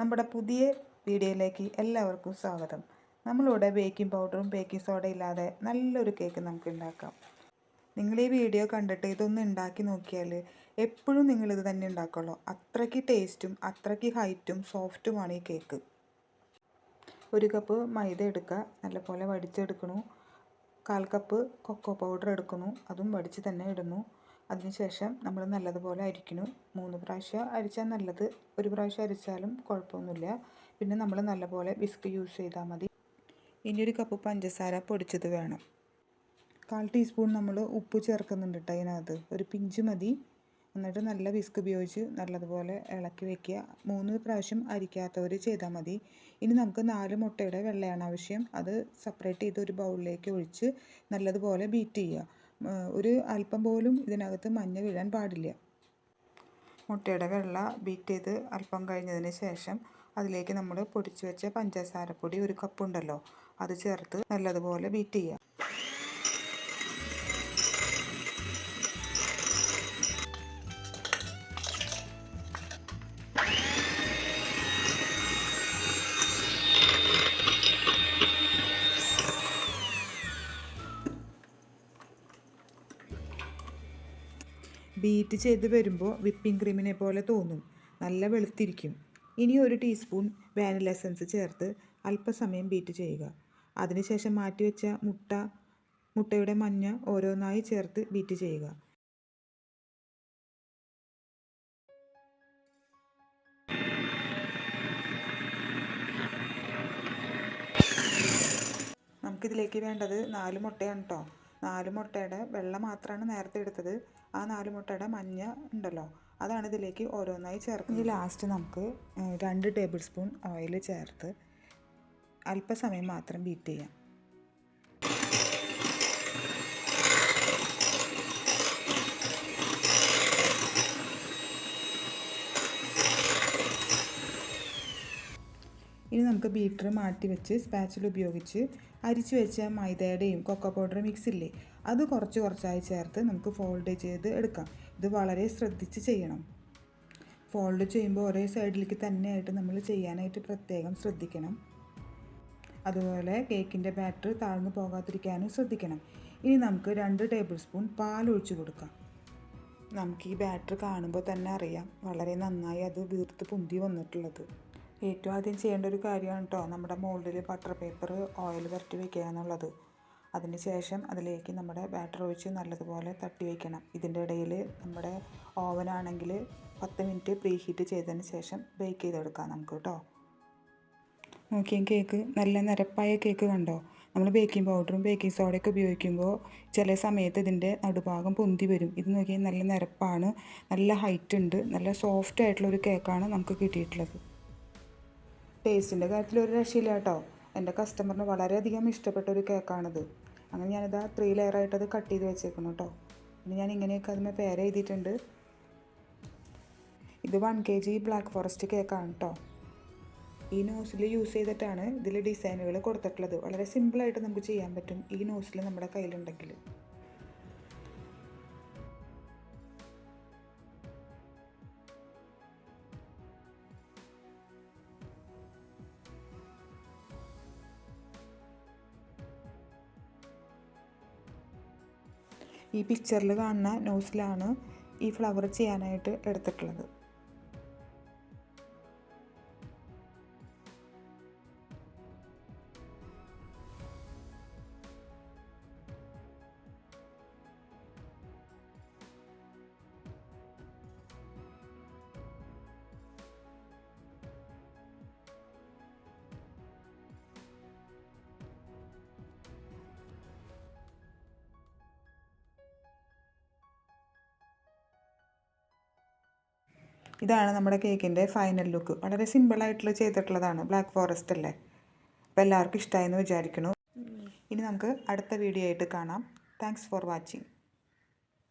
നമ്മുടെ പുതിയ വീഡിയോയിലേക്ക് എല്ലാവർക്കും സ്വാഗതം. നമ്മളിവിടെ ബേക്കിംഗ് പൗഡറും ബേക്കിംഗ് സോഡ ഇല്ലാതെ നല്ലൊരു കേക്ക് നമുക്ക് ഉണ്ടാക്കാം. നിങ്ങൾ ഈ വീഡിയോ കണ്ടിട്ട് ഇതൊന്ന് ഉണ്ടാക്കി നോക്കിയാൽ എപ്പോഴും നിങ്ങളിത് തന്നെ ഉണ്ടാക്കുള്ളൂ. അത്രയ്ക്ക് ടേസ്റ്റും അത്രയ്ക്ക് ഹൈറ്റും സോഫ്റ്റുമാണ് ഈ കേക്ക്. 1 കപ്പ് മൈദ എടുക്കുക, നല്ലപോലെ വടിച്ചെടുക്കണു. 1/4 കപ്പ് കൊക്കോ പൗഡർ എടുക്കുന്നു, അതും വടിച്ച് തന്നെ ഇടുന്നു. അതിനുശേഷം നമ്മൾ നല്ലതുപോലെ അരിക്കുന്നു. 3 പ്രാവശ്യം അരിച്ചാൽ നല്ലത്, 1 പ്രാവശ്യം അരിച്ചാലും കുഴപ്പമൊന്നുമില്ല. പിന്നെ നമ്മൾ നല്ലപോലെ വിസ്ക് യൂസ് ചെയ്താൽ മതി. ഇനി 1 കപ്പ് പഞ്ചസാര പൊടിച്ചത് വേണം. 1/4 ടീസ്പൂൺ നമ്മൾ ഉപ്പ് ചേർക്കുന്നുണ്ട് കേട്ടോ അതിനകത്ത്, ഒരു പിഞ്ച് മതി. എന്നിട്ട് നല്ല വിസ്ക് ഉപയോഗിച്ച് നല്ലതുപോലെ ഇളക്കി വയ്ക്കുക. 3 പ്രാവശ്യം അരിക്കാത്തവർ ചെയ്താൽ മതി. ഇനി നമുക്ക് 4 മുട്ടയുടെ വെള്ളയാണ് ആവശ്യം. അത് സെപ്പറേറ്റ് ചെയ്ത് ഒരു ബൗളിലേക്ക് ഒഴിച്ച് നല്ലതുപോലെ ബീറ്റ് ചെയ്യുക. ഒരു അല്പം പോലും ഇതിനകത്ത് മഞ്ഞ വീഴാൻ പാടില്ല. മുട്ടയുടെ വെള്ള ബീറ്റ് ചെയ്ത് അല്പം കഴിഞ്ഞതിന് ശേഷം അതിലേക്ക് നമ്മൾ പൊടിച്ചു വെച്ച പഞ്ചസാരപ്പൊടി 1 കപ്പ് ഉണ്ടല്ലോ, അത് ചേർത്ത് നല്ലതുപോലെ ബീറ്റ് ചെയ്യുക. ബീറ്റ് ചെയ്ത് വരുമ്പോൾ വിപ്പിംഗ് ക്രീമിനെ പോലെ തോന്നും, നല്ല വെളുത്തിരിക്കും. ഇനി 1 ടീസ്പൂൺ വാനില എസൻസ് ചേർത്ത് അല്പസമയം ബീറ്റ് ചെയ്യുക. അതിനുശേഷം മാറ്റിവെച്ച മുട്ടയുടെ മഞ്ഞ ഓരോന്നായി ചേർത്ത് ബീറ്റ് ചെയ്യുക. നമുക്കിതിലേക്ക് വേണ്ടത് 4 മുട്ടയാണ് കേട്ടോ. 4 മുട്ടയുടെ വെള്ള മാത്രമാണ് നേരത്തെ എടുത്തത്. ആ 4 മുട്ടയുടെ മഞ്ഞ ഉണ്ടല്ലോ, അതാണ് ഇതിലേക്ക് ഓരോന്നായി ചേർക്കുന്നത്. ലാസ്റ്റ് നമുക്ക് 2 ടേബിൾ സ്പൂൺ ഓയിൽ ചേർത്ത് അല്പസമയം മാത്രം ബീറ്റ് ചെയ്യാം. ഇനി നമുക്ക് ബീറ്റർ മാറ്റി വെച്ച് സ്പാച്ചിൽ ഉപയോഗിച്ച് അരിച്ചു വെച്ച മൈദയുടെയും കൊക്കോ പൗഡർ മിക്സില്ലേ, അത് കുറച്ചായി ചേർത്ത് നമുക്ക് ഫോൾഡ് ചെയ്ത് എടുക്കാം. ഇത് വളരെ ശ്രദ്ധിച്ച് ചെയ്യണം. ഫോൾഡ് ചെയ്യുമ്പോൾ ഒരേ സൈഡിലേക്ക് തന്നെയായിട്ട് നമ്മൾ ചെയ്യാനായിട്ട് പ്രത്യേകം ശ്രദ്ധിക്കണം. അതുപോലെ കേക്കിൻ്റെ ബാറ്റർ താഴ്ന്നു പോകാതിരിക്കാനും ശ്രദ്ധിക്കണം. ഇനി നമുക്ക് 2 ടേബിൾ സ്പൂൺ പാൽ ഒഴിച്ച് കൊടുക്കാം. നമുക്ക് ഈ ബാറ്റർ കാണുമ്പോൾ തന്നെ അറിയാം വളരെ നന്നായി അത് വീർത്ത് പൊന്തി വന്നിട്ടുള്ളത്. ഏറ്റവും ആദ്യം ചെയ്യേണ്ട ഒരു കാര്യമാണ് കേട്ടോ നമ്മുടെ മോൾഡിൽ ബട്ടർ പേപ്പർ ഓയിൽ പുരട്ടി വയ്ക്കുക എന്നുള്ളത്. അതിന് ശേഷം അതിലേക്ക് നമ്മുടെ ബാറ്റർ ഒഴിച്ച് നല്ലതുപോലെ തട്ടി വയ്ക്കണം. ഇതിൻ്റെ ഇടയിൽ നമ്മുടെ ഓവനാണെങ്കിൽ 10 മിനിറ്റ് പ്രീ ഹീറ്റ് ചെയ്തതിന് ശേഷം ബേക്ക് ചെയ്തെടുക്കാം നമുക്ക് കേട്ടോ. നോക്കിയാൽ കേക്ക് നല്ല നിരപ്പായ കേക്ക് കണ്ടോ. നമ്മൾ ബേക്കിംഗ് പൗഡറും ബേക്കിംഗ് സോഡയൊക്കെ ഉപയോഗിക്കുമ്പോൾ ചില സമയത്ത് ഇതിൻ്റെ നടുഭാഗം പൊന്തി വരും. ഇത് നോക്കിയാൽ നല്ല നിരപ്പാണ്, നല്ല ഹൈറ്റ് ഉണ്ട്, നല്ല സോഫ്റ്റ് ആയിട്ടുള്ളൊരു കേക്കാണ് നമുക്ക് കിട്ടിയിട്ടുള്ളത്. ടേസ്റ്റിൻ്റെ കാര്യത്തിൽ ഒരു രക്ഷയില്ല കേട്ടോ. എൻ്റെ കസ്റ്റമറിന് വളരെയധികം ഇഷ്ടപ്പെട്ട ഒരു കേക്കാണിത്. അങ്ങനെ ഞാനിതാ 3 ലെയറായിട്ട് അത് കട്ട് ചെയ്ത് വെച്ചേക്കുന്നു കേട്ടോ. പിന്നെ ഞാൻ ഇങ്ങനെയൊക്കെ അതിന് പേര് എഴുതിയിട്ടുണ്ട്. ഇത് 1 kg ബ്ലാക്ക് ഫോറസ്റ്റ് കേക്കാണ് കേട്ടോ. ഈ നോസിൽ യൂസ് ചെയ്തിട്ടാണ് ഇതിൽ ഡിസൈനുകൾ കൊടുത്തിട്ടുള്ളത്. വളരെ സിമ്പിളായിട്ട് നമുക്ക് ചെയ്യാൻ പറ്റും ഈ നോസിൽ നമ്മുടെ കയ്യിലുണ്ടെങ്കിൽ. ഈ പിക്ചറിൽ കാണുന്ന നോസിലാണ് ഈ ഫ്ലവർ ചെയ്യാനായിട്ട് എടുത്തിട്ടുള്ളത്. ഇതാണ് നമ്മുടെ കേക്കിൻ്റെ ഫൈനൽ ലുക്ക്. വളരെ സിമ്പിളായിട്ടുള്ള ചെയ്തിട്ടുള്ളതാണ്. ബ്ലാക്ക് ഫോറസ്റ്റ് അല്ലേ. അപ്പോൾ എല്ലാവർക്കും ഇഷ്ടമായെന്ന് വിചാരിക്കുന്നു. ഇനി നമുക്ക് അടുത്ത വീഡിയോ ആയിട്ട് കാണാം. Thanks for watching.